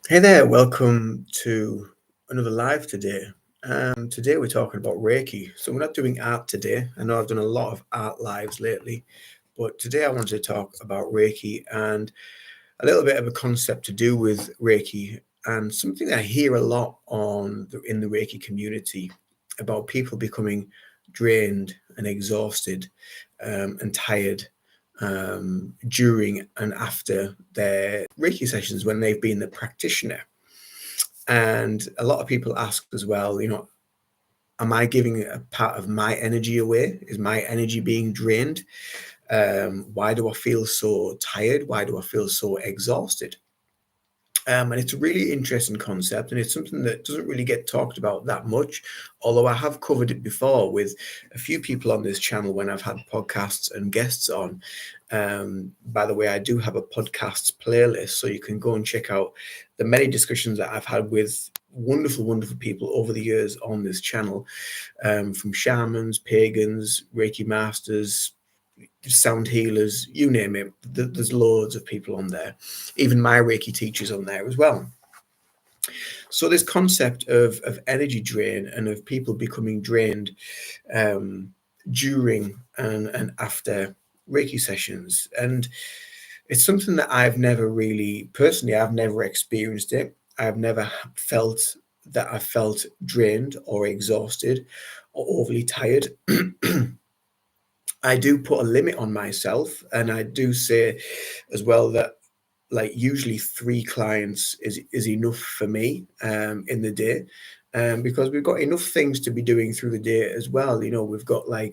Hey there, welcome to another live today. Today we're talking about Reiki. So we're not doing art today. I know I've done a lot of art lives lately, but today I wanted to talk about Reiki and a little bit of a concept to do with Reiki and something that I hear a lot in the Reiki community about people becoming drained and exhausted and tired during and after their Reiki sessions when they've been the practitioner. And a lot of people ask as well, am I giving a part of my energy away? Is my energy being drained? Why do I feel so tired? Why do I feel so exhausted? And it's a really interesting concept, and it's something that doesn't really get talked about that much. Although I have covered it before with a few people on this channel when I've had podcasts and guests on. By the way, I do have a podcasts playlist, so you can go and check out the many discussions that I've had with wonderful, wonderful people over the years on this channel, from shamans, pagans, Reiki masters, sound healers, you name it. There's loads of people on there. Even my Reiki teachers on there as well. So this concept of energy drain and of people becoming drained during and after Reiki sessions. And it's something that I've never really, personally, I've never experienced it. I've never felt that I felt drained or exhausted or overly tired. I do put a limit on myself, and I do say as well that like usually three clients is enough for me in the day, because we've got enough things to be doing through the day as well. We've got that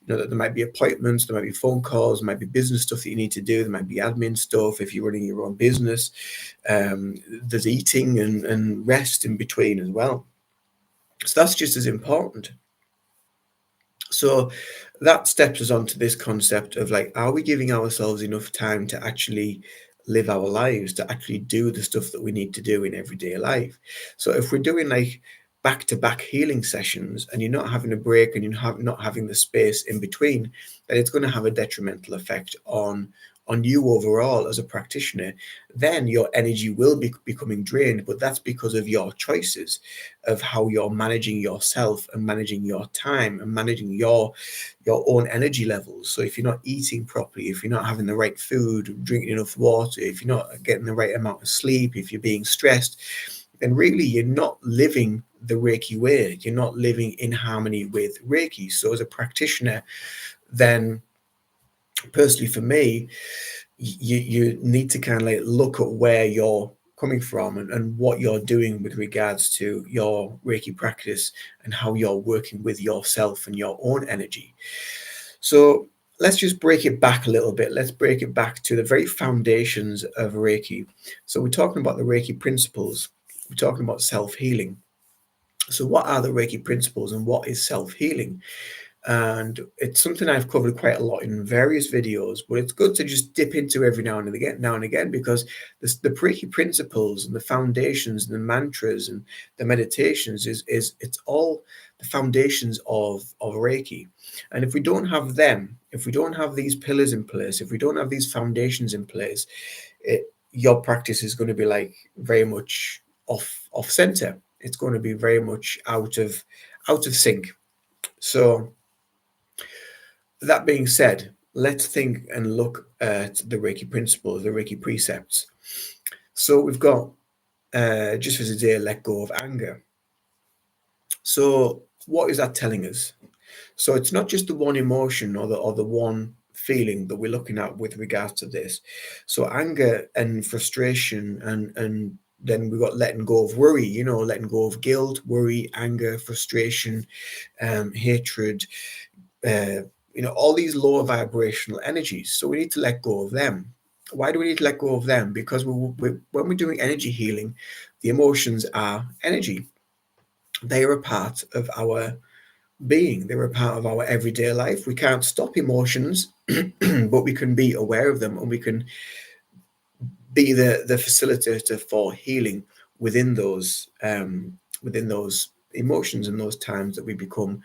there might be appointments, there might be phone calls, there might be business stuff that you need to do, there might be admin stuff if you're running your own business. There's eating and rest in between as well. So that's just as important. So that steps us on to this concept of like, are we giving ourselves enough time to actually live our lives, to actually do the stuff that we need to do in everyday life? So if we're doing like back-to-back healing sessions and you're not having a break and not having the space in between, then it's going to have a detrimental effect on you overall as a practitioner. Then your energy will be becoming drained, but that's because of your choices of how you're managing yourself and managing your time and managing your own energy levels. So if you're not eating properly, if you're not having the right food, drinking enough water, if you're not getting the right amount of sleep, if you're being stressed, then really you're not living the Reiki way. You're not living in harmony with Reiki. So as a practitioner, then personally for me, you need to kind of like look at where you're coming from and what you're doing with regards to your Reiki practice and how you're working with yourself and your own energy. So let's just break it back a little bit. Let's break it back to the very foundations of Reiki. So we're talking about the Reiki principles. We're talking about self-healing. So what are the Reiki principles and what is self-healing? And it's something I've covered quite a lot in various videos, but it's good to just dip into every now and again, because the Reiki principles and the foundations and the mantras and the meditations is it's all the foundations of Reiki. And if we don't have them, if we don't have these pillars in place, if we don't have these foundations in place, your practice is going to be like very much off center. It's going to be very much out of sync. So that being said, let's think and look at the Reiki principles, the Reiki precepts. So we've got, just for today, let go of anger. So what is that telling us? So it's not just the one emotion or the one feeling that we're looking at with regards to this. So anger and frustration and then we've got letting go of worry, letting go of guilt, worry, anger, frustration, hatred, uh, all these lower vibrational energies. So we need to let go of them. Why do we need to let go of them? Because when we're doing energy healing, the emotions are energy. They are a part of our being. They're a part of our everyday life. We can't stop emotions, but we can be aware of them and we can be the facilitator for healing within those emotions in those times that we become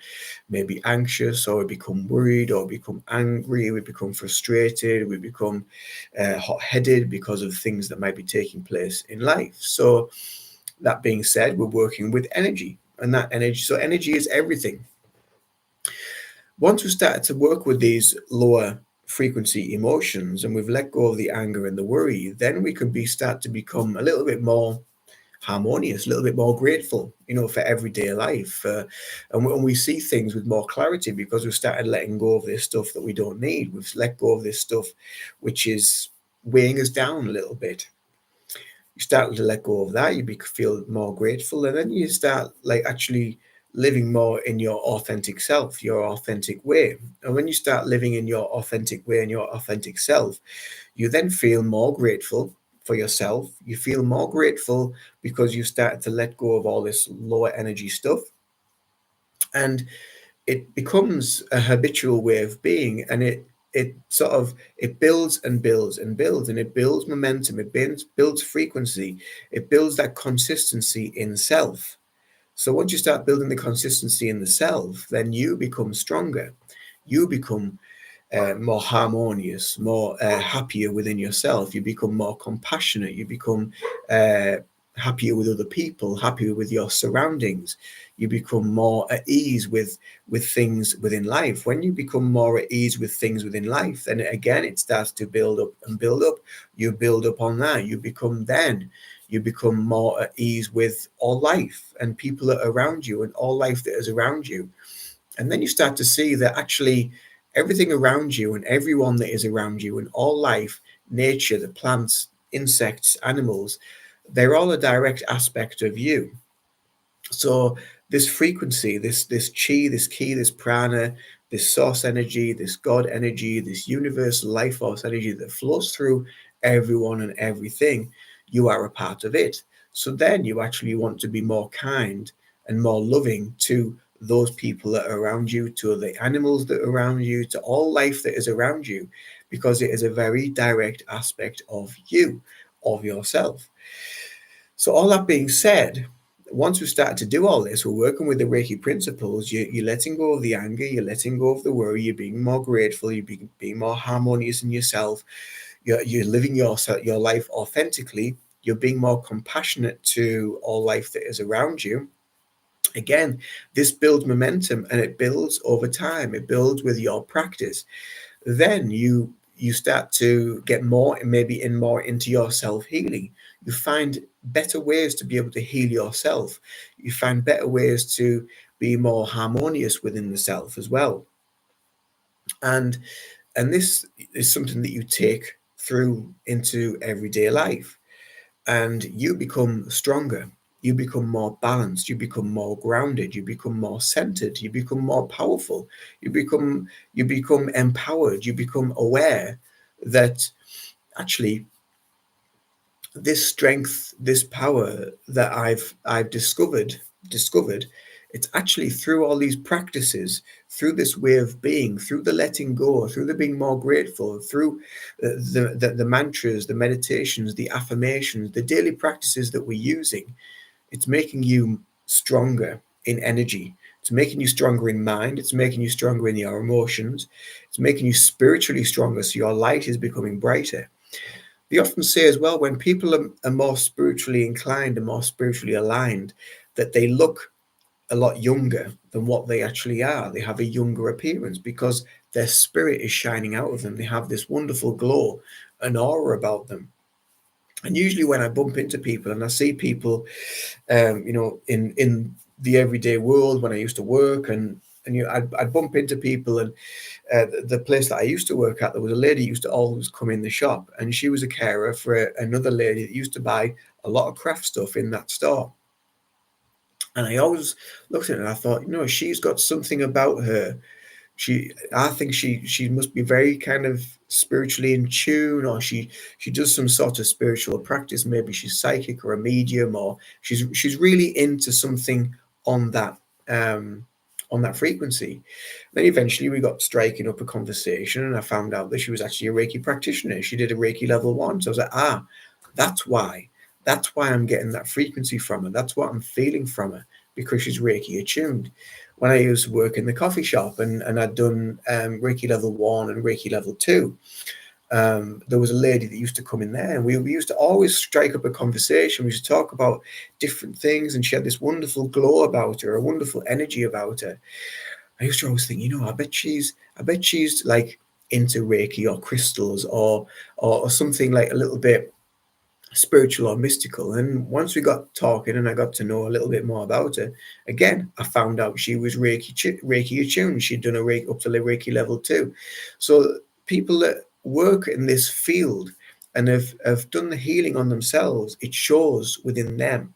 maybe anxious, or we become worried, or become angry, we become frustrated, we become hot-headed because of things that might be taking place in life. So that being said, we're working with energy, and that energy, so energy is everything. Once we started to work with these lower frequency emotions, and we've let go of the anger and the worry, then we can start to become a little bit more harmonious, a little bit more grateful, for everyday life. And we see things with more clarity because we've started letting go of this stuff that we don't need. We've let go of this stuff which is weighing us down a little bit. You start to let go of that, feel more grateful, and then you start actually living more in your authentic self, your authentic way. And when you start living in your authentic way and your authentic self, you then feel more grateful for yourself. You feel more grateful because you started to let go of all this lower energy stuff, and it becomes a habitual way of being, and it builds and builds and builds, and it builds momentum, it builds frequency, it builds that consistency in self. So once you start building the consistency in the self, then you become stronger, you become more harmonious, more happier within yourself. You become more compassionate. You become happier with other people, happier with your surroundings. You become more at ease with things within life. When you become more at ease with things within life, then again it starts to build up and build up. You build up on that. You become more at ease with all life and people that are around you and all life that is around you. And then you start to see that actually everything around you and everyone that is around you and all life, nature, the plants, insects, animals, they're all a direct aspect of you. So this frequency, this chi, this ki, this prana, this source energy, this God energy, this universal life force energy that flows through everyone and everything, you are a part of it. So then you actually want to be more kind and more loving to those people that are around you, to the animals that are around you, to all life that is around you, because it is a very direct aspect of you, of yourself. So all that being said, once we start to do all this, we're working with the Reiki principles. You're letting go of the anger, you're letting go of the worry, you're being more grateful, you're being more harmonious in yourself, you're living your life authentically, you're being more compassionate to all life that is around you. Again, this builds momentum, and it builds over time. It builds with your practice. Then you start to get more, maybe more into your self-healing. You find better ways to be able to heal yourself. You find better ways to be more harmonious within the self as well. And this is something that you take through into everyday life, and you become stronger, you become more balanced, you become more grounded, you become more centered, you become more powerful, you become empowered, you become aware that actually this strength, this power that I've discovered, it's actually through all these practices, through this way of being, through the letting go, through the being more grateful, through the mantras, the meditations, the affirmations, the daily practices that we're using. It's making you stronger in energy. It's making you stronger in mind. It's making you stronger in your emotions. It's making you spiritually stronger, so your light is becoming brighter. They often say as well, when people are more spiritually inclined and more spiritually aligned, that they look a lot younger than what they actually are. They have a younger appearance because their spirit is shining out of them. They have this wonderful glow, an aura about them. And usually when I bump into people and I see people, in the everyday world, when I used to work, and I'd bump into people, and the place that I used to work at, there was a lady who used to always come in the shop, and she was a carer for another lady that used to buy a lot of craft stuff in that store. And I always looked at her and I thought, she's got something about her. I think she must be very kind of spiritually in tune, or she does some sort of spiritual practice. Maybe she's psychic or a medium, or she's really into something on that um, on that frequency. Then eventually we got striking up a conversation, and I found out that she was actually a Reiki practitioner. She did a Reiki level 1. So I was like, that's why I'm getting that frequency from her. That's what I'm feeling from her, because she's Reiki attuned. When I used to work in the coffee shop and I'd done Reiki level 1 and Reiki level 2, there was a lady that used to come in there, and we used to always strike up a conversation. We used to talk about different things, and she had this wonderful glow about her, a wonderful energy about her. I used to always think, I bet she's like into Reiki or crystals or something like a little bit spiritual or mystical. And once we got talking and I got to know a little bit more about her, again, I found out she was Reiki attuned. She'd done a Reiki up to the Reiki level 2. So people that work in this field and have done the healing on themselves, it shows within them.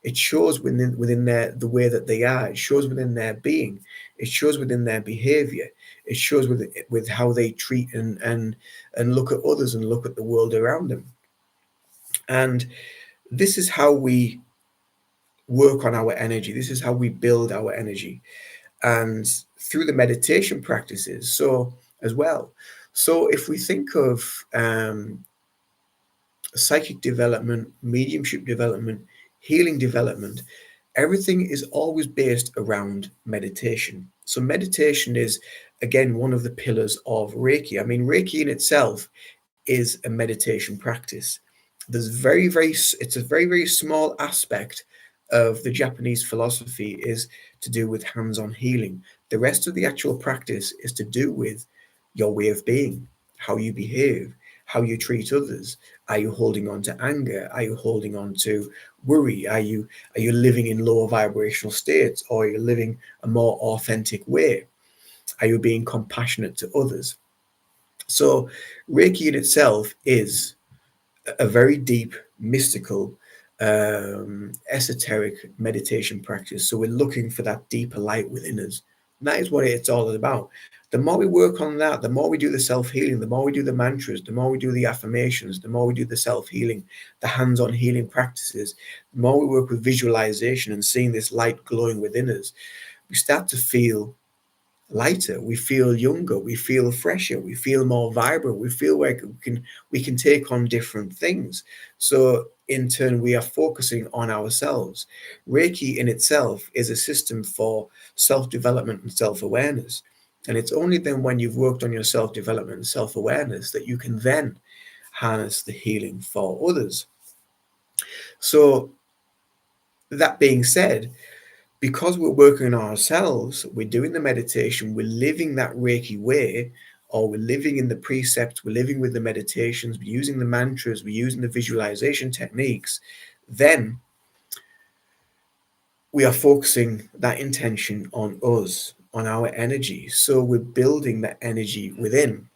It shows within the way that they are. It shows within their being. It shows within their behavior. It shows with how they treat and look at others and look at the world around them. And this is how we work on our energy. This is how we build our energy, and through the meditation practices. So as well. So if we think of psychic development, mediumship development, healing development, everything is always based around meditation. So meditation is, again, one of the pillars of Reiki. I mean, Reiki in itself is a meditation practice. It's a very, very small aspect of the Japanese philosophy is to do with hands-on healing. The rest of the actual practice is to do with your way of being, how you behave, how you treat others. Are you holding on to anger? Are you holding on to worry? Are you living in lower vibrational states, or are you living a more authentic way? Are you being compassionate to others? So Reiki in itself is a very deep, mystical, esoteric meditation practice. So we're looking for that deeper light within us. And that is what it's all about. The more we work on that, the more we do the self-healing, the more we do the mantras, the more we do the affirmations, the more we do the self-healing, the hands-on healing practices, the more we work with visualization and seeing this light glowing within us, we start to feel lighter, we feel younger, we feel fresher, we feel more vibrant, we feel like we can take on different things. So in turn, we are focusing on ourselves. Reiki in itself is a system for self-development and self-awareness. And it's only then when you've worked on your self-development and self-awareness that you can then harness the healing for others. So that being said, because we're working on ourselves, we're doing the meditation, we're living that Reiki way, or we're living in the precepts, we're living with the meditations, we're using the mantras, we're using the visualization techniques, then we are focusing that intention on us, on our energy. So we're building that energy within.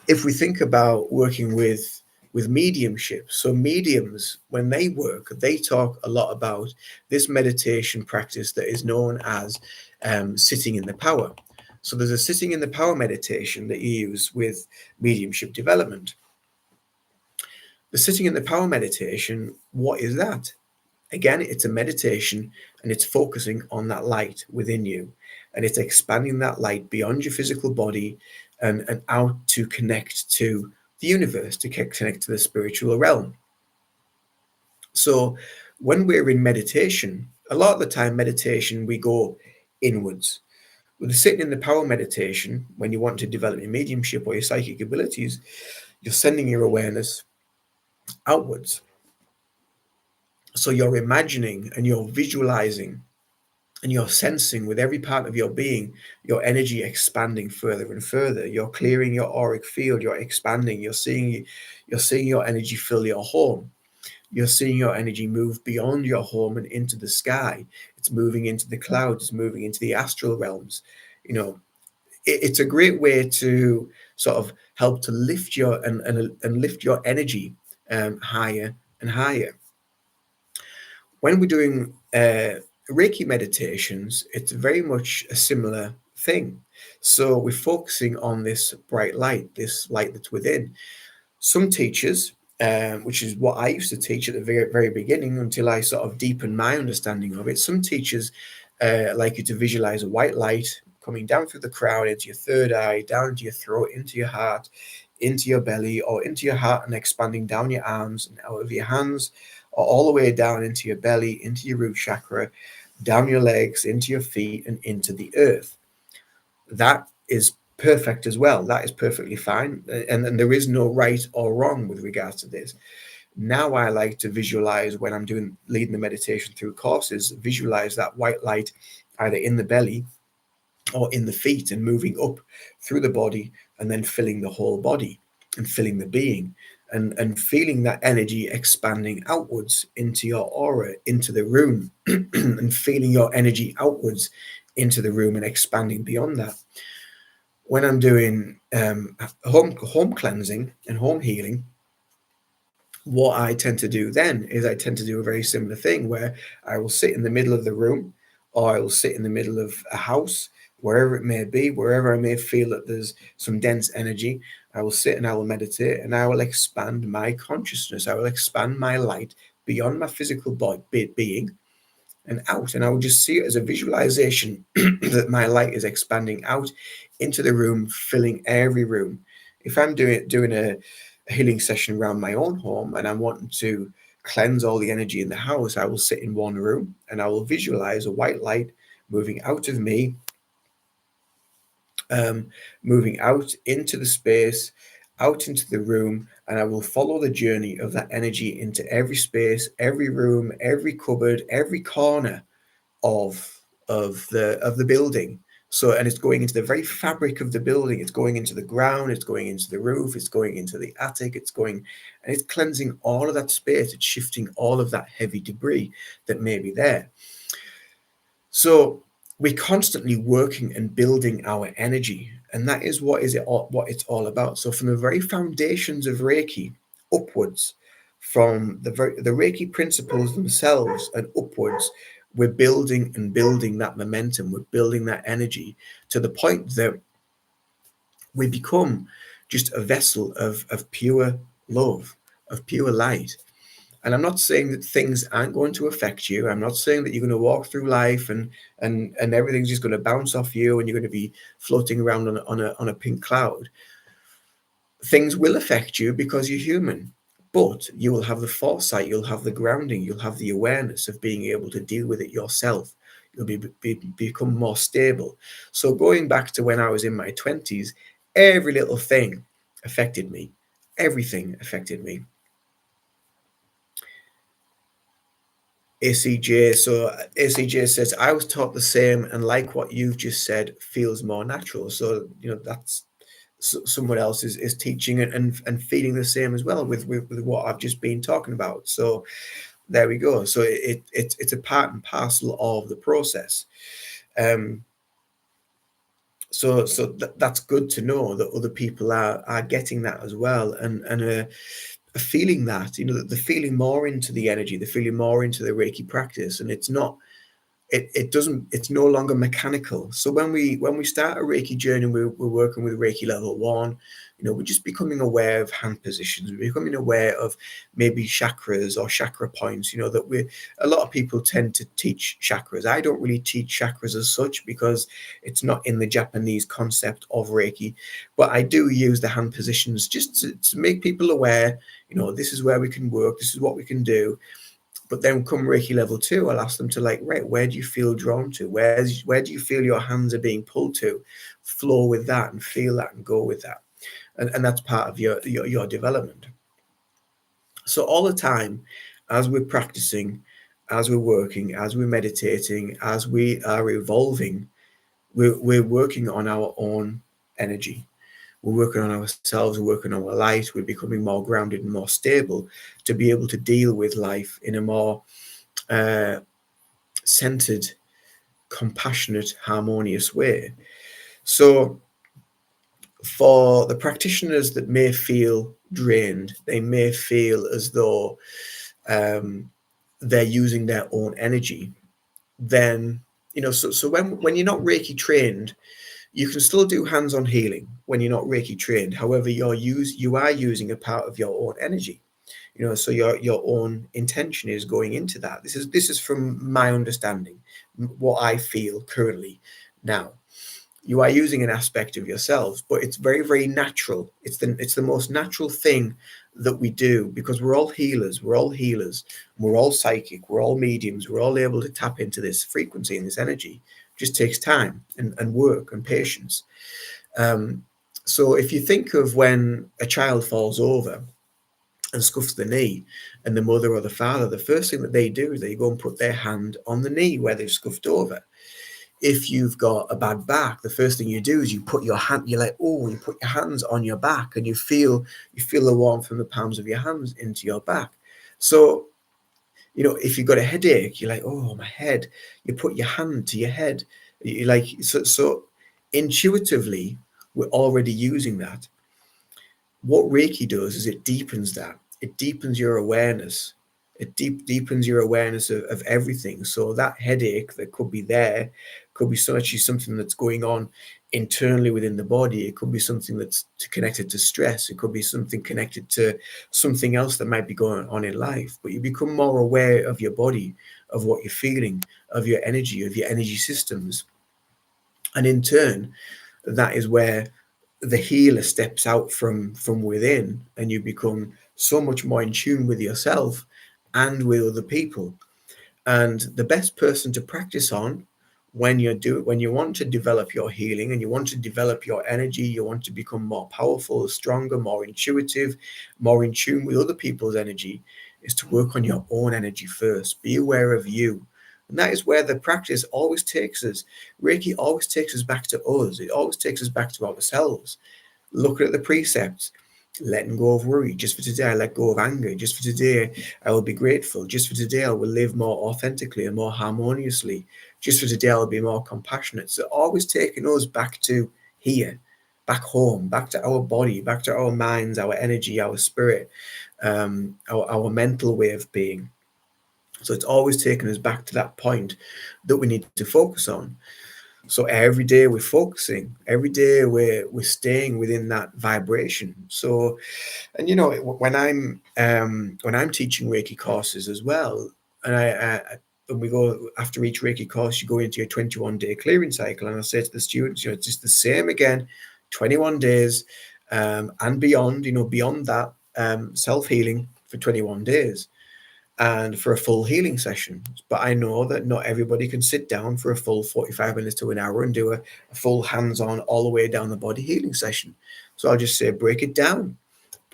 If we think about working with mediumship, so mediums, when they work, they talk a lot about this meditation practice that is known as sitting in the power. So there's a sitting in the power meditation that you use with mediumship development. The sitting in the power meditation, what is that? Again, it's a meditation, and it's focusing on that light within you, and it's expanding that light beyond your physical body and out to connect to the universe, to connect to the spiritual realm. So when we're in meditation, a lot of the time meditation, we go inwards. With the sitting in the power meditation, when you want to develop your mediumship or your psychic abilities, you're sending your awareness outwards. So you're imagining and you're visualizing and you're sensing with every part of your being, your energy expanding further and further. You're clearing your auric field, you're expanding, you're seeing your energy fill your home. You're seeing your energy move beyond your home and into the sky. It's moving into the clouds, it's moving into the astral realms. You know, it's a great way to sort of help to lift and lift your energy higher and higher. When we're doing Reiki meditations, it's very much a similar thing. So we're focusing on this bright light, this light that's within. Some teachers, which is what I used to teach at the very, very beginning until I sort of deepened my understanding of it, some teachers like you to visualize a white light coming down through the crown into your third eye, down into your throat, into your heart, into your belly, or into your heart, and expanding down your arms and out of your hands, all the way down into your belly, into your root chakra, down your legs, into your feet, and into the earth. That is perfect as well. That is perfectly fine. And there is no right or wrong with regards to this. Now I like to visualize when I'm doing leading the meditation through courses, visualize that white light either in the belly or in the feet and moving up through the body and then filling the whole body and filling the being and feeling that energy expanding outwards into your aura, into the room, and feeling your energy outwards into the room and expanding beyond that. When I'm doing home cleansing and home healing, what I tend to do then is I tend to do a very similar thing where I will sit in the middle of the room, or I will sit in the middle of a house, wherever it may be, wherever I may feel that there's some dense energy. I will sit and I will meditate and I will expand my consciousness. I will expand my light beyond my physical body, being, and out. And I would just see it as a visualization that my light is expanding out into the room, filling every room. If I'm doing a healing session around my own home and I'm wanting to cleanse all the energy in the house, I will sit in one room and I will visualize a white light moving out of me, um, moving out into the space, out into the room, and I will follow the journey of that energy into every space, every room, every cupboard, every corner of of the building. So, and it's going into the very fabric of the building. It's going into the ground. It's going into the roof. It's going into the attic. It's going, and it's cleansing all of that space. It's shifting all of that heavy debris that may be there. So we're constantly working and building our energy, and that is what it's all about. So from the very foundations of Reiki upwards, from the Reiki principles themselves and upwards, we're building and building that momentum. We're building that energy to the point that we become just a vessel of pure love, of pure light. And I'm not saying that things aren't going to affect you. I'm not saying that you're going to walk through life and everything's just going to bounce off you and you're going to be floating around on a pink cloud. Things will affect you because you're human, but you will have the foresight, you'll have the grounding, you'll have the awareness of being able to deal with it yourself. You'll become more stable. So going back to when I was in my 20s, every little thing affected me. Everything affected me. ACJ. So ACJ says, I was taught the same and like what you've just said, feels more natural. So, that's someone else is teaching and feeling the same as well with what I've just been talking about. So there we go. So it's a part and parcel of the process. So that's good to know that other people are getting that as well and are feeling that, that they're feeling more into the energy, they're feeling more into the Reiki practice, and it's no longer mechanical. So when we start a Reiki journey, we're working with Reiki level 1, we're just becoming aware of hand positions, we're becoming aware of maybe chakras or chakra points, that a lot of people tend to teach chakras. I don't really teach chakras as such because it's not in the Japanese concept of Reiki, but I do use the hand positions just to make people aware, this is where we can work, this is what we can do. But then come Reiki level 2, I'll ask them to right, where do you feel drawn to? Where do you feel your hands are being pulled to? Flow with that and feel that and go with that. And that's part of your development. So all the time, as we're practicing, as we're working, as we're meditating, as we are evolving, we're working on our own energy. We're working on ourselves, we're working on our light, we're becoming more grounded and more stable to be able to deal with life in a more centered, compassionate, harmonious way. So for the practitioners that may feel drained, they may feel as though they're using their own energy, then, so when you're not Reiki trained, you can still do hands-on healing when you're not Reiki trained. However, you are using a part of your own energy. So your own intention is going into that. This is from my understanding, what I feel currently now. You are using an aspect of yourselves, but it's very, very natural. It's the most natural thing that we do, because we're all healers. We're all healers. We're all psychic. We're all mediums. We're all able to tap into this frequency and this energy. It just takes time and work and patience. Um, so if you think of when a child falls over and scuffs the knee, and the mother or the father, the first thing that they do is they go and put their hand on the knee where they've scuffed over. If you've got a bad back, the first thing you do is you put your hand, you're like, oh, you put your hands on your back, and you feel the warmth from the palms of your hands into your back. So, if you've got a headache, you're like, oh, my head. You put your hand to your head. You like so intuitively, we're already using that. What Reiki does is it deepens that. It deepens your awareness. It deepens your awareness of everything. So that headache that could be there could be actually something that's going on internally within the body. It could be something that's connected to stress. It could be something connected to something else that might be going on in life. But you become more aware of your body, of what you're feeling, of your energy systems. And in turn, that is where the healer steps out from within, and you become so much more in tune with yourself and with other people. And the best person to practice on when you want to develop your healing and you want to develop your energy, you want to become more powerful, stronger, more intuitive, more in tune with other people's energy, is to work on your own energy first. Be aware of you. And that is where the practice always takes us. Reiki always takes us back to us. It always takes us back to ourselves. Looking at the precepts, letting go of worry. Just for today, I let go of anger. Just for today, I will be grateful. Just for today, I will live more authentically and more harmoniously. Just for today, I'll be more compassionate. So always taking us back to here, back home, back to our body, back to our minds, our energy, our spirit, our mental way of being. So it's always taking us back to that point that we need to focus on. So every day we're focusing, every day we're staying within that vibration. So, and when I'm teaching Reiki courses as well, and when we go after each Reiki course, you go into your 21-day clearing cycle, and I say to the students, it's just the same again, 21 days, and beyond. Beyond that, self healing for 21 days and for a full healing session. But I know that not everybody can sit down for a full 45 minutes to an hour and do a full hands-on all the way down the body healing session. So I'll just say break it down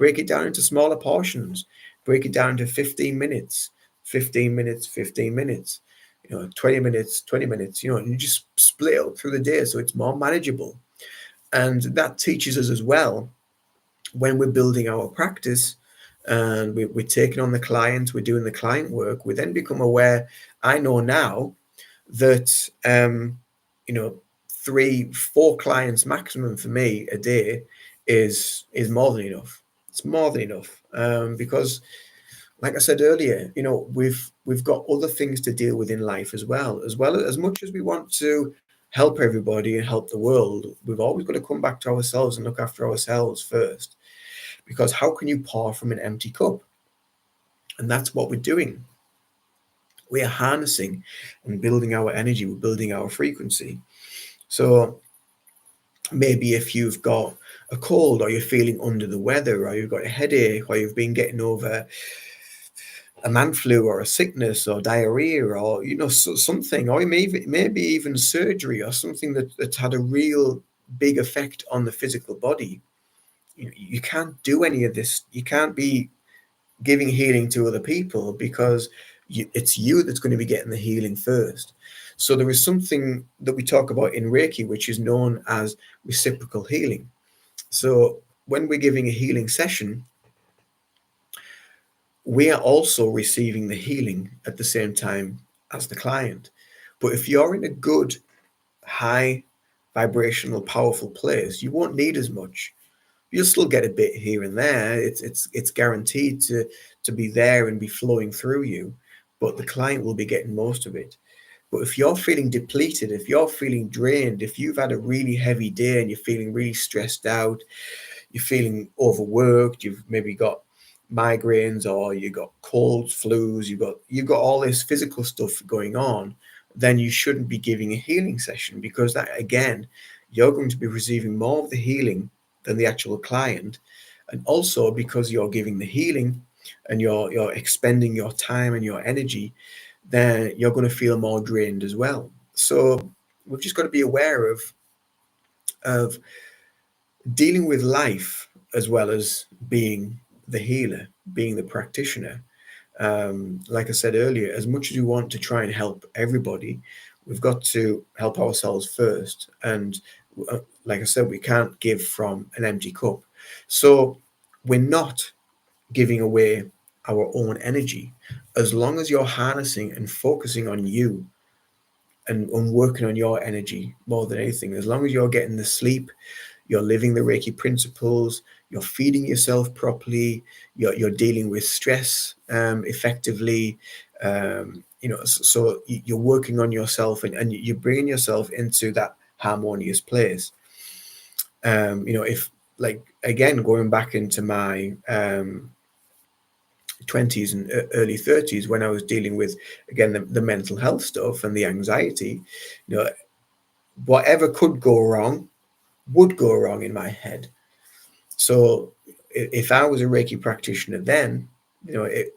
into smaller portions, break it down into 15 minutes, 15 minutes, 15 minutes, 20 minutes, 20 minutes, and you just split up through the day so it's more manageable. And that teaches us as well, when we're building our practice and we're taking on the clients, we're doing the client work, we then become aware. I know now that, 3, 4 clients maximum for me a day is more than enough. It's more than enough, because, like I said earlier, we've got other things to deal with in life as much as we want to help everybody and help the world. We've always got to come back to ourselves and look after ourselves first, because how can you pour from an empty cup? And that's what we're doing. We are harnessing and building our energy. We're building our frequency. So maybe if you've got a cold, or you're feeling under the weather, or you've got a headache, or you've been getting over a man flu or a sickness or diarrhea, or something, or maybe even surgery, or something that's had a real big effect on the physical body, you can't do any of this. You can't be giving healing to other people, because it's you that's going to be getting the healing first. So there is something that we talk about in Reiki, which is known as reciprocal healing. So when we're giving a healing session, we are also receiving the healing at the same time as the client. But if you're in a good, high vibrational, powerful place, you won't need as much. You'll still get a bit here and there. It's guaranteed to be there and be flowing through you, but the client will be getting most of it. But if you're feeling depleted, if you're feeling drained, if you've had a really heavy day and you're feeling really stressed out, you're feeling overworked, you've maybe got migraines, or you've got colds, flus, you've got all this physical stuff going on, then you shouldn't be giving a healing session, because that, again, you're going to be receiving more of the healing than the actual client. And also because you're giving the healing and you're expending your time and your energy, then you're going to feel more drained as well. So we've just got to be aware of dealing with life as well as being the healer, being the practitioner. Like I said earlier, as much as we want to try and help everybody, we've got to help ourselves first. And like I said, we can't give from an empty cup. So we're not giving away our own energy. As long as you're harnessing and focusing on you and working on your energy more than anything, as long as you're getting the sleep, you're living the Reiki principles, you're feeding yourself properly, you're dealing with stress effectively, so you're working on yourself and you're bringing yourself into that harmonious place. If, like, again, going back into my 20s and early 30s, when I was dealing with, again, the mental health stuff and the anxiety, you know, whatever could go wrong would go wrong in my head. So if I was a Reiki practitioner then,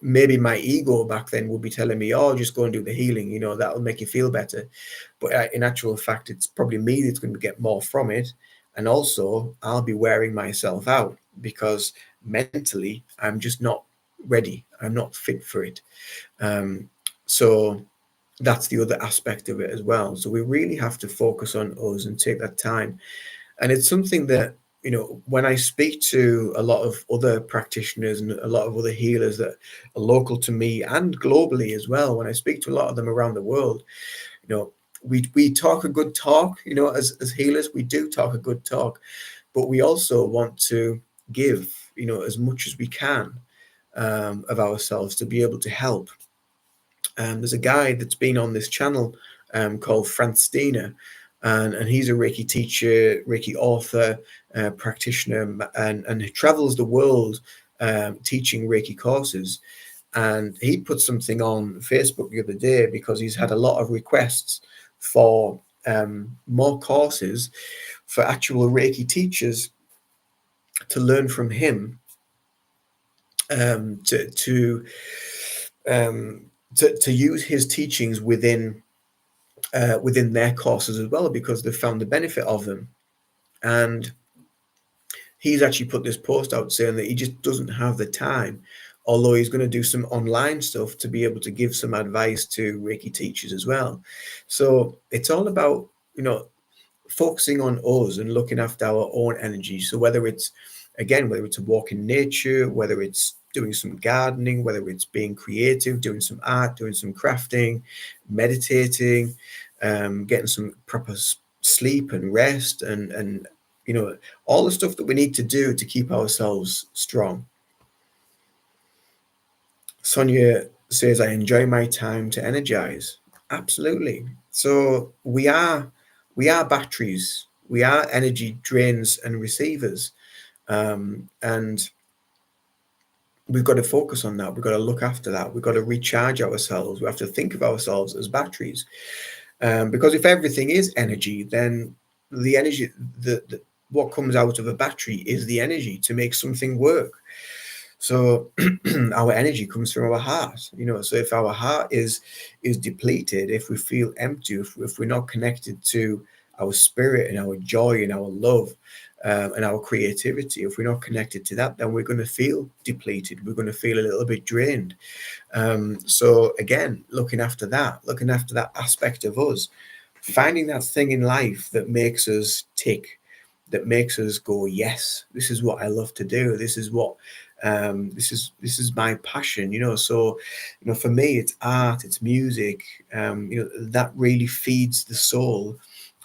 maybe my ego back then would be telling me, oh, just go and do the healing, that'll make you feel better. But in actual fact, it's probably me that's going to get more from it. And also, I'll be wearing myself out because mentally, I'm just not ready. I'm not fit for it. So that's the other aspect of it as well. So we really have to focus on us and take that time. And it's something that, when I speak to a lot of other practitioners and a lot of other healers that are local to me and globally as well, when I speak to a lot of them around the world, we talk a good talk, as healers, we do talk a good talk, but we also want to give, as much as we can of ourselves to be able to help. There's a guy that's been on this channel called Franz Steiner, and he's a Reiki teacher, Reiki author, practitioner, and he travels the world teaching Reiki courses. And he put something on Facebook the other day because he's had a lot of requests for more courses for actual Reiki teachers to learn from him, to use his teachings within their courses as well, because they've found the benefit of them. And he's actually put this post out saying that he just doesn't have the time, although he's going to do some online stuff to be able to give some advice to Reiki teachers as well. So it's all about, focusing on us and looking after our own energy. So whether it's a walk in nature, whether it's doing some gardening, whether it's being creative, doing some art, doing some crafting, meditating, getting some proper sleep and rest, and all the stuff that we need to do to keep ourselves strong. Sonia says, I enjoy my time to energize. Absolutely. So we are batteries. We are energy drains and receivers. And we've got to focus on that. We've got to look after that. We've got to recharge ourselves. We have to think of ourselves as batteries. Because if everything is energy, then the energy, what comes out of a battery is the energy to make something work. So our energy comes from our heart, so if our heart is depleted, if we feel empty, if we're not connected to our spirit and our joy and our love, and our creativity, if we're not connected to that, then we're going to feel depleted. We're going to feel a little bit drained. So again, looking after that aspect of us, finding that thing in life that makes us tick, that makes us go, yes, this is what I love to do. This is what this is my passion. So for me, it's art, it's music. That really feeds the soul.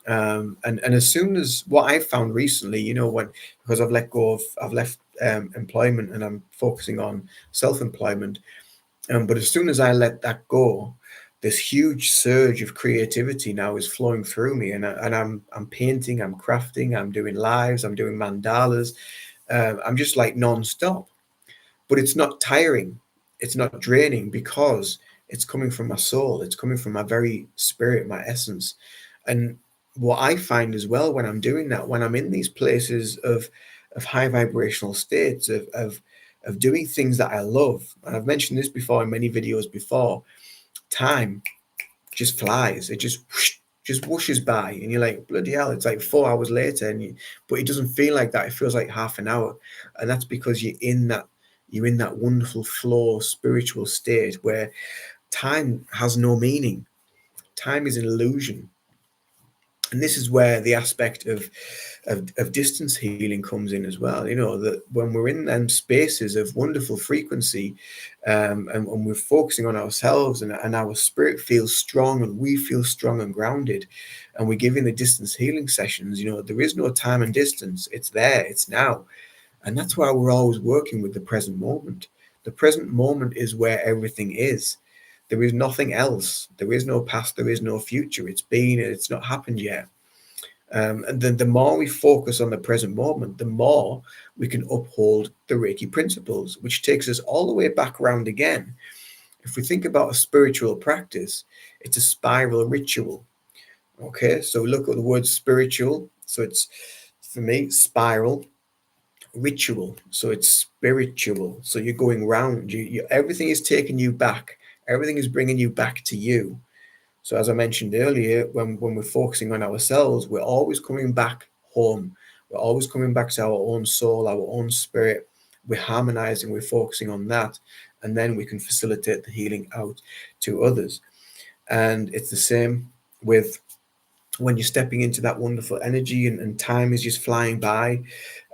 And as soon as, what I've found recently, because I've left employment and I'm focusing on self-employment, but as soon as I let that go, this huge surge of creativity now is flowing through me, and I'm painting, I'm crafting, I'm doing lives, I'm doing mandalas, I'm just like non-stop. But it's not tiring, it's not draining, because it's coming from my soul, it's coming from my very spirit, my essence. And what I find as well when I'm doing that, when I'm in these places of high vibrational states, of doing things that I love, and I've mentioned this before in many videos before, time just flies. It just whooshes by, and you're like, bloody hell, it's like 4 hours later, but it doesn't feel like that. It feels like half an hour, and that's because you're in that wonderful flow, spiritual state where time has no meaning. Time is an illusion. And this is where the aspect of distance healing comes in as well. You know, that when we're in them spaces of wonderful frequency, and we're focusing on ourselves, and our spirit feels strong and we feel strong and grounded, and we're giving the distance healing sessions, you know, there is no time and distance. It's there, it's now. And that's why we're always working with the present moment. The present moment is where everything is. There is nothing else. There is no past. There is no future. It's been and it's not happened yet. And then the more we focus on the present moment, the more we can uphold the Reiki principles, which takes us all the way back around again. If we think about a spiritual practice, it's a spiral ritual. Okay, so look at the word spiritual. So it's, for me, spiral, ritual. So it's spiritual. So you're going round. Everything is taking you back. Everything is bringing you back to you. So as I mentioned earlier, when we're focusing on ourselves, we're always coming back home. We're always coming back to our own soul, our own spirit. We're harmonizing, we're focusing on that, and then we can facilitate the healing out to others. And it's the same with when you're stepping into that wonderful energy, and time is just flying by,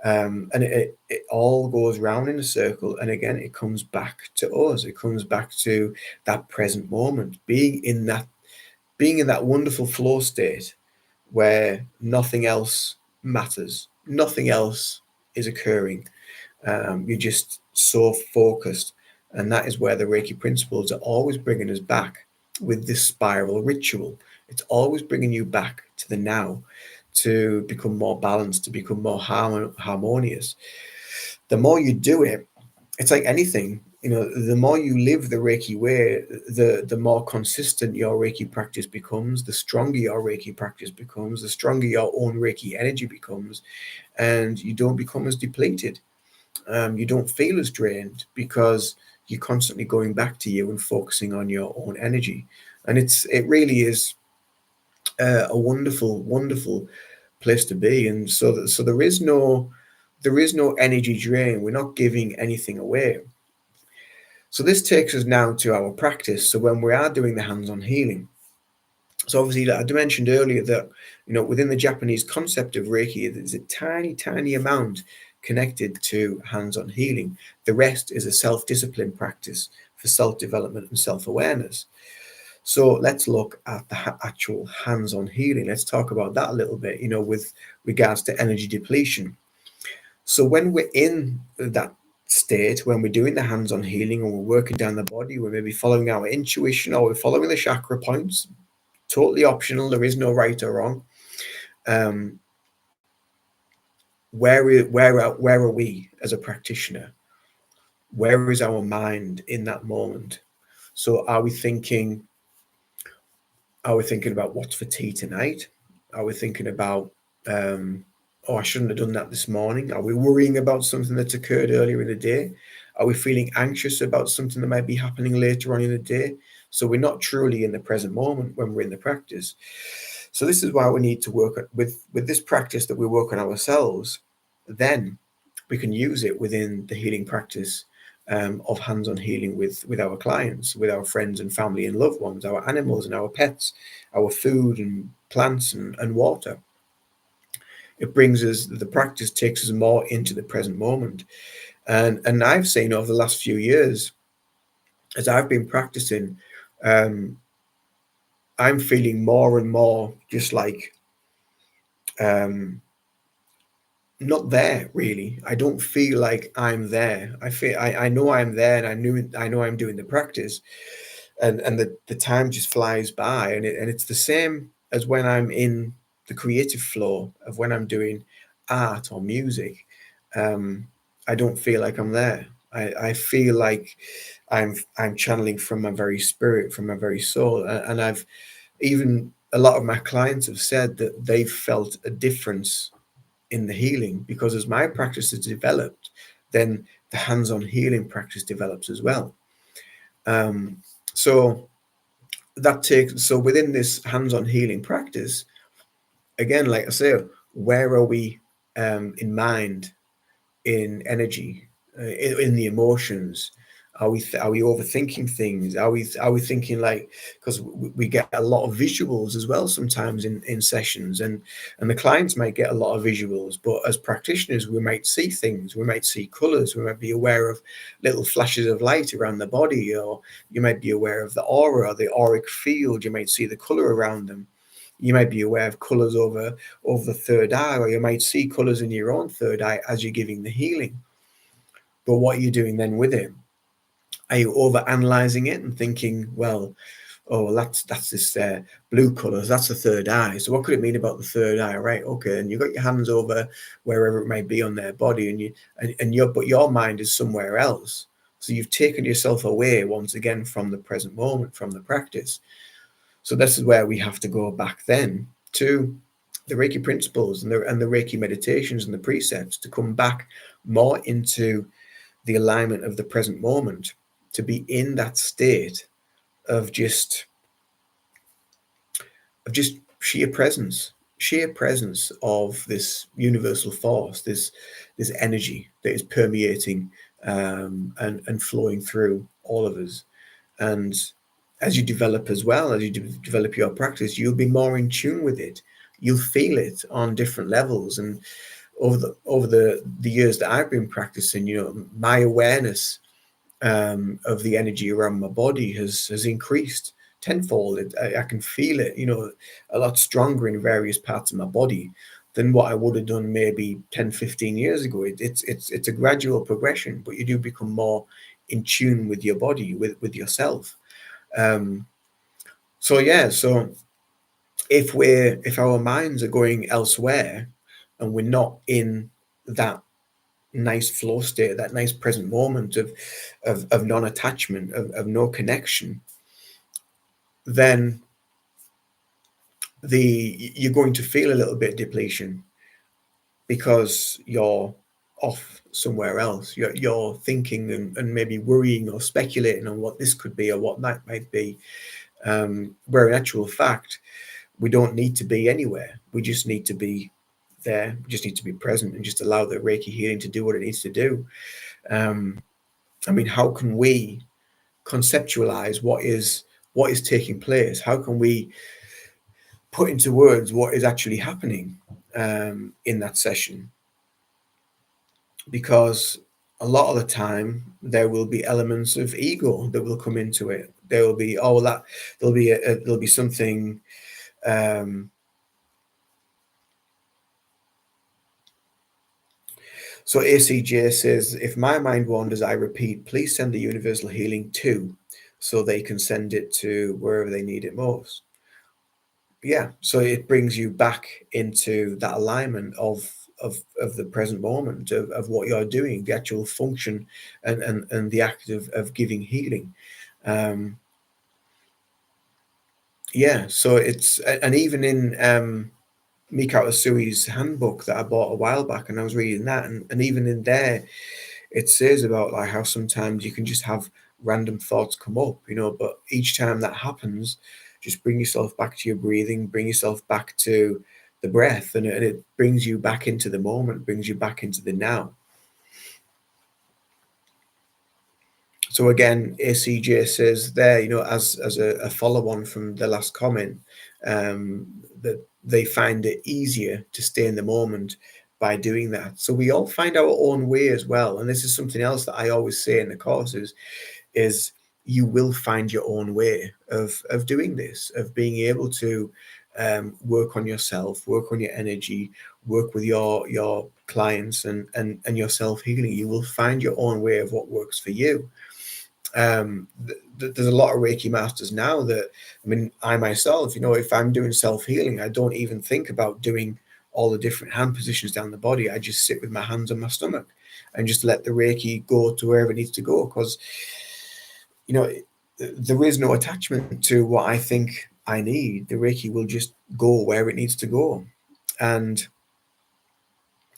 and it all goes round in a circle, and again it comes back to us. It comes back to that present moment, being in that wonderful flow state where nothing else matters, nothing else is occurring. You're just so focused. And that is where the Reiki principles are always bringing us back with this spiral ritual. It's always bringing you back to the now, to become more balanced, to become more harmonious. The more you do it, it's like anything, you know, the more you live the Reiki way, the more consistent your Reiki practice becomes, the stronger your Reiki practice becomes, the stronger your own Reiki energy becomes, and you don't become as depleted. You don't feel as drained because you're constantly going back to you and focusing on your own energy. And it really is a wonderful, wonderful place to be. And so there is no energy drain. We're not giving anything away. So this takes us now to our practice. So when we are doing the hands-on healing, so obviously I mentioned earlier that, you know, within the Japanese concept of Reiki, there's a tiny, tiny amount connected to hands-on healing. The rest is a self-discipline practice for self-development and self-awareness. So let's look at the actual hands-on healing. Let's talk about that a little bit, you know, with regards to energy depletion. So when we're in that state, when we're doing the hands-on healing and we're working down the body, we're maybe following our intuition or we're following the chakra points, totally optional. There is no right or wrong. Um, where are we as a practitioner? Where is our mind in that moment? So are we thinking about what's for tea tonight? Are we thinking about, oh, I shouldn't have done that this morning? Are we worrying about something that's occurred earlier in the day? Are we feeling anxious about something that might be happening later on in the day? So we're not truly in the present moment when we're in the practice. So this is why we need to work with this practice, that we work on ourselves. Then we can use it within the healing practice, of hands-on healing with our clients, with our friends and family and loved ones, our animals and our pets, our food and plants and water. It brings us, the practice takes us more into the present moment. And I've seen over the last few years, as I've been practicing, um, I'm feeling more and more just like, um, not there really. I don't feel like I'm there. I know I'm there, and I know I'm doing the practice, and the time just flies by, and it's the same as when I'm in the creative flow of when I'm doing art or music. um I don't feel like I'm there. I feel like I'm channeling from my very spirit, from my very soul, and I've even a lot of my clients have said that they've felt a difference in the healing, because as my practice has developed, then the hands-on healing practice develops as well. So within this hands-on healing practice, again, like I say, where are we in mind, in energy, in the emotions? Are we overthinking things? Are we thinking, like, because we get a lot of visuals as well sometimes in sessions, and the clients might get a lot of visuals, but as practitioners we might see things, we might see colors, we might be aware of little flashes of light around the body, or you might be aware of the aura, the auric field, you might see the color around them. You might be aware of colors over the third eye, or you might see colors in your own third eye as you're giving the healing. But what are you doing then with it? Are you over analyzing it and thinking, well, oh, well, that's this blue colors, that's the third eye, so what could it mean about the third eye? Right, okay. And you've got your hands over wherever it may be on their body, but your mind is somewhere else. So you've taken yourself away once again from the present moment, from the practice. So this is where we have to go back then to the Reiki principles and the Reiki meditations and the precepts, to come back more into the alignment of the present moment, to be in that state of just sheer presence of this universal force, this energy that is permeating and flowing through all of us. And as you develop as well, as you develop your practice, you'll be more in tune with it. You'll feel it on different levels. And over the years that I've been practicing, my awareness of the energy around my body has increased tenfold. I can feel it, a lot stronger in various parts of my body than what I would have done maybe 10, 15 years ago. It's a gradual progression, but you do become more in tune with your body, with yourself. So if our minds are going elsewhere and we're not in that nice flow state, that nice present moment of non-attachment, of no connection, then you're going to feel a little bit depletion, because you're off somewhere else. You're thinking and maybe worrying or speculating on what this could be or what that might be, where in actual fact we don't need to be anywhere. We just need to be there. We just need to be present and just allow the Reiki healing to do what it needs to do. How can we conceptualize what is taking place? How can we put into words what is actually happening in that session? Because a lot of the time there will be elements of ego that will come into it. There will be there'll be something. So ACJ says, if my mind wanders, I repeat, please send the universal healing to, so they can send it to wherever they need it most. Yeah, so it brings you back into that alignment of the present moment, of what you're doing, the actual function and the act of giving healing. So it's, and even in Mikao Sui's handbook that I bought a while back, and I was reading that, and even in there it says about like how sometimes you can just have random thoughts come up, but each time that happens, just bring yourself back to your breathing, bring yourself back to the breath, and it brings you back into the moment, brings you back into the now. So again, ACJ says there, as a follow-on from the last comment, that they find it easier to stay in the moment by doing that. So we all find our own way as well. And this is something else that I always say in the courses, is you will find your own way of doing this, of being able to work on yourself, work on your energy, work with your clients and your self-healing. You will find your own way of what works for you. There's a lot of Reiki masters now that, I myself, if I'm doing self-healing, I don't even think about doing all the different hand positions down the body. I just sit with my hands on my stomach and just let the Reiki go to wherever it needs to go, because there is no attachment to what I think I need, the Reiki will just go where it needs to go. And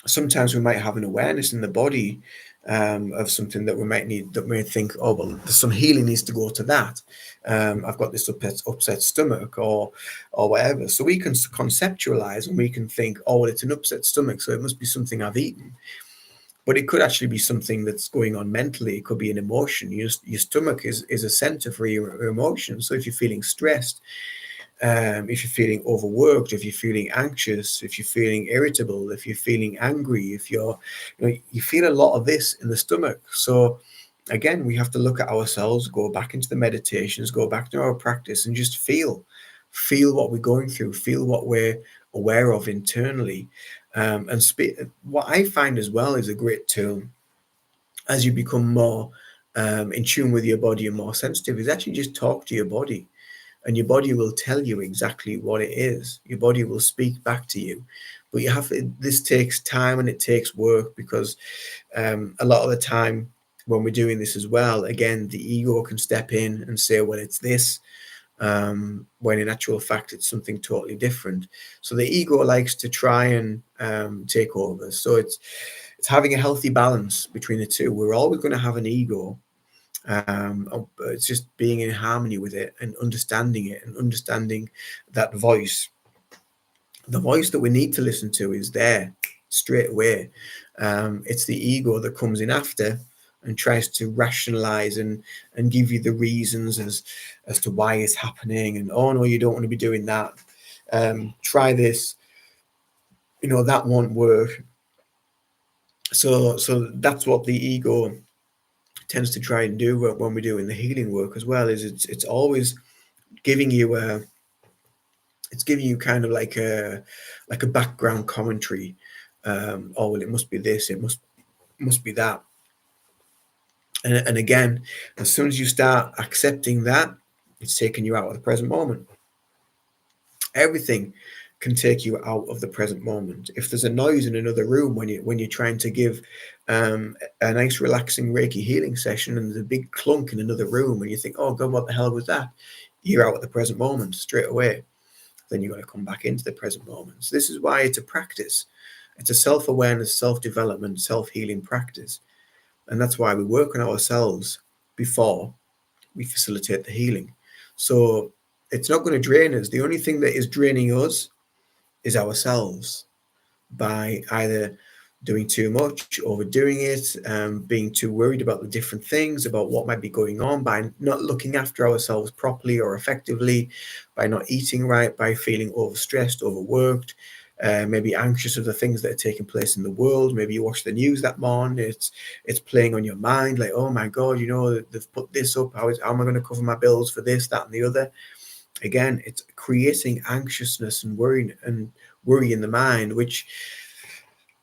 sometimes we might have an awareness in the body of something that we might need, that we may think, oh, well, some healing needs to go to that. I've got this upset stomach or whatever. So we can conceptualize and we can think, oh, well, it's an upset stomach, so it must be something I've eaten. But it could actually be something that's going on mentally. It could be an emotion. Your stomach is a center for your emotions. So if you're feeling stressed, if you're feeling overworked, if you're feeling anxious, if you're feeling irritable, if you're feeling angry, if you feel a lot of this in the stomach. So again, we have to look at ourselves, go back into the meditations, go back to our practice, and just feel what we're going through, feel what we're aware of internally. And what I find as well is a great tool as you become more in tune with your body and more sensitive, is actually just talk to your body, and your body will tell you exactly what it is. Your body will speak back to you. But this takes time and it takes work, because a lot of the time when we're doing this as well, again, the ego can step in and say, well, it's this, when in actual fact it's something totally different. So the ego likes to try and take over. So it's having a healthy balance between the two. We're always going to have an ego. It's just being in harmony with it and understanding it, and understanding that voice. The voice that we need to listen to is there straight away. It's the ego that comes in after and tries to rationalize and give you the reasons as to why it's happening, and oh no, you don't want to be doing that. Try this, that won't work. So that's what the ego tends to try and do when we're doing the healing work as well. Is it's always giving you kind of like a background commentary. Oh well, it must be this, it must be that. And again, as soon as you start accepting that, it's taking you out of the present moment. Everything can take you out of the present moment. If there's a noise in another room when you're trying to give a nice relaxing Reiki healing session, and there's a big clunk in another room, and you think, oh God, what the hell was that? You're out of the present moment straight away. Then you've got to come back into the present moment. So this is why it's a practice. It's a self-awareness, self-development, self-healing practice. And that's why we work on ourselves before we facilitate the healing. So it's not going to drain us. The only thing that is draining us is ourselves, by either doing too much, overdoing it, being too worried about the different things, about what might be going on, by not looking after ourselves properly or effectively, by not eating right, by feeling overstressed, overworked, maybe anxious of the things that are taking place in the world. Maybe you watch the news that morning, it's playing on your mind, like, oh my God, they've put this up. How am I going to cover my bills for this, that, and the other? Again, it's creating anxiousness and worry in the mind, which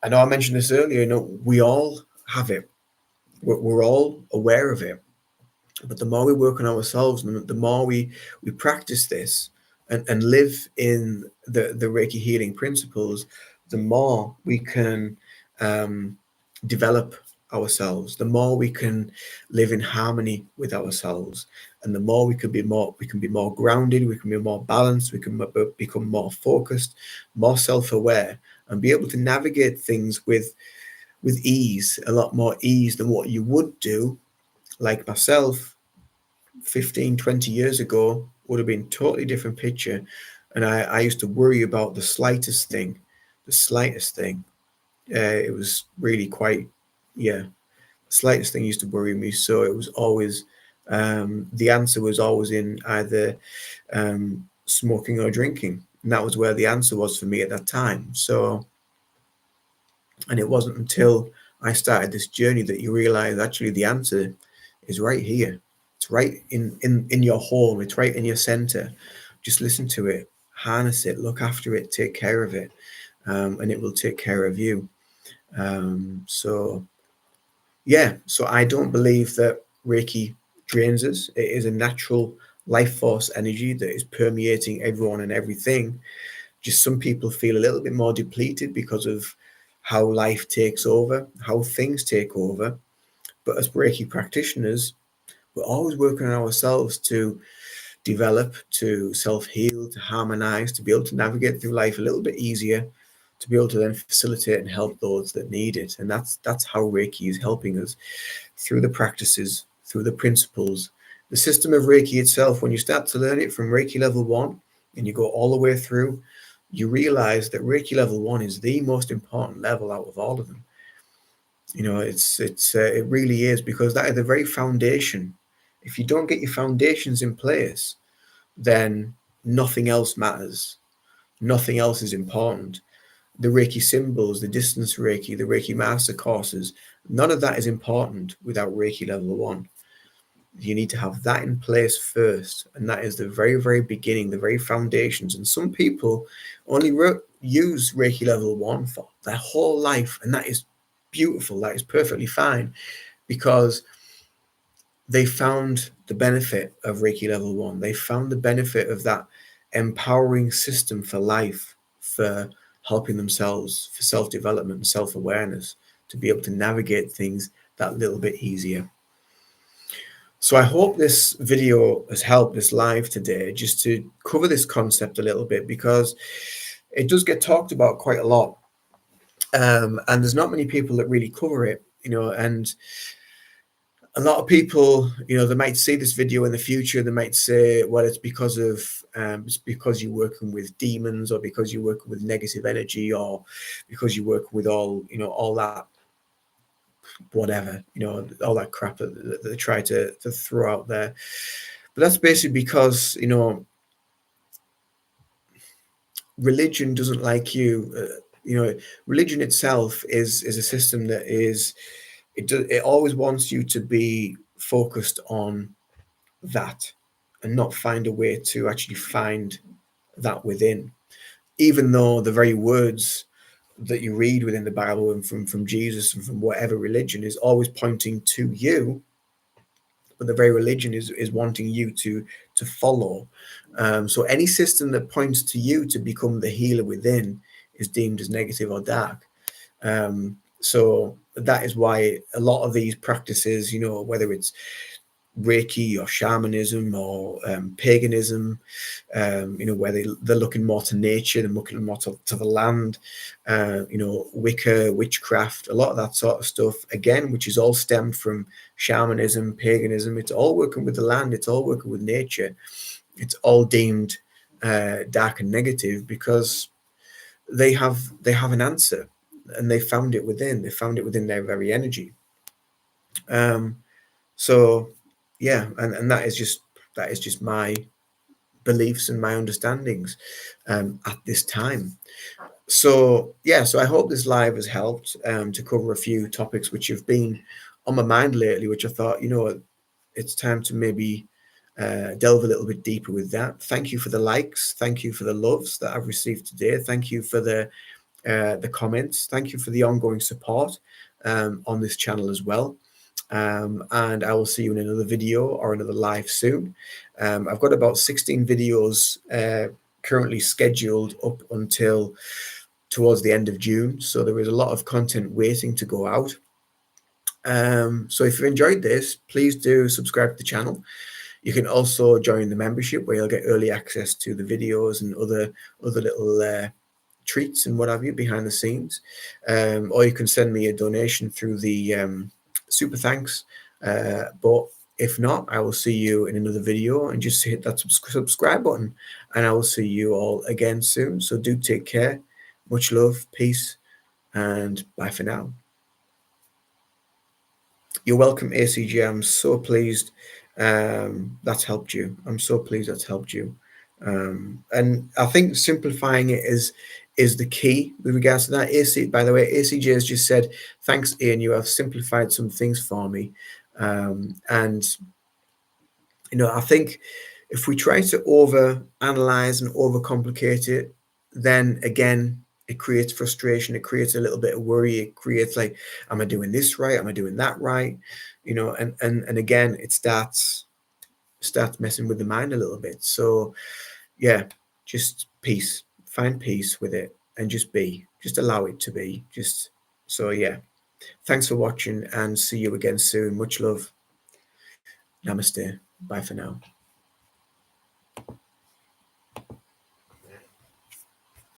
I know I mentioned this earlier. We all have it. We're all aware of it. But the more we work on ourselves, and the more we practice this and live in the Reiki healing principles, the more we can develop ourselves, the more we can live in harmony with ourselves, and the more we can be more grounded, we can be more balanced, we can become more focused, more self-aware, and be able to navigate things with ease, a lot more ease than what you would do. Like myself, 15, 20 years ago would have been a totally different picture. And I used to worry about the slightest thing, the slightest thing. It was really quite, yeah, the slightest thing used to worry me. So it was always, the answer was always in either smoking or drinking. And that was where the answer was for me at that time. So, and it wasn't until I started this journey that you realize actually the answer is right here. It's right in your home. It's right in your center. Just listen to it, harness it, look after it, take care of it, and it will take care of you. So I don't believe that Reiki drains us. It is a natural life force energy that is permeating everyone and everything. Just some people feel a little bit more depleted because of how life takes over, how things take over. But as Reiki practitioners, we're always working on ourselves to develop, to self-heal, to harmonize, to be able to navigate through life a little bit easier, to be able to then facilitate and help those that need it. And that's how Reiki is helping us through the practices, through the principles. The system of Reiki itself, when you start to learn it from Reiki level 1 and you go all the way through, you realize that Reiki level 1 is the most important level out of all of them. It really is, because that is the very foundation. If you don't get your foundations in place, then nothing else matters. Nothing else is important. The Reiki symbols, the distance Reiki, the Reiki master courses, none of that is important without Reiki level 1. You need to have that in place first, and that is the very, very beginning, the very foundations. And some people only use Reiki level 1 for their whole life, and that is beautiful. That is perfectly fine, because they found the benefit of Reiki level 1. They found the benefit of that empowering system for life, for helping themselves, for self-development and self-awareness, to be able to navigate things that little bit easier. So I hope this video has helped, this live today, just to cover this concept a little bit, because it does get talked about quite a lot. And there's not many people that really cover it, and a lot of people, they might see this video in the future. They might say, well, it's because you're working with demons, or because you're working with negative energy, or because you're working with all that, whatever, all that crap that they try to throw out there. But that's basically because, religion doesn't like you. Religion itself is a system that it always wants you to be focused on that, and not find a way to actually find that within, even though the very words that you read within the Bible and from Jesus and from whatever religion is always pointing to you, but the very religion is wanting you to follow. So any system that points to you to become the healer within is deemed as negative or dark. So that is why a lot of these practices, whether it's Reiki or shamanism or paganism, where they're looking more to nature, they're looking more to the land, Wicca, witchcraft, a lot of that sort of stuff, again, which is all stemmed from shamanism, paganism. It's all working with the land, it's all working with nature. It's all deemed dark and negative, because they have an answer, and they found it within their very energy. So yeah, and that is just my beliefs and my understandings at this time. So yeah, so I hope this live has helped to cover a few topics which have been on my mind lately, which I thought, it's time to maybe delve a little bit deeper with that. Thank you for the likes, thank you for the loves that I've received today, thank you for the comments, thank you for the ongoing support on this channel as well. And I will see you in another video or another live soon. I've got about 16 videos currently scheduled up until towards the end of June. So there is a lot of content waiting to go out. So if you enjoyed this, please do subscribe to the channel. You can also join the membership, where you'll get early access to the videos and other little treats and what have you behind the scenes. Or you can send me a donation through the super thanks. But if not, I will see you in another video, and just hit that subscribe button, and I will see you all again soon. So do take care. Much love, peace, and bye for now. You're welcome, ACG. I'm so pleased that's helped you. I'm so pleased that's helped you. And I think simplifying it is the key with regards to that. By the way, ACG has just said, thanks, Ian, you have simplified some things for me. And I think if we try to over analyze and overcomplicate it, then again, it creates frustration. It creates a little bit of worry. It creates like, am I doing this right? Am I doing that right? And again, it starts messing with the mind a little bit. So yeah, just peace, find peace with it, and just allow it to be. So yeah, thanks for watching, and see you again soon. Much love. Namaste. Bye for now.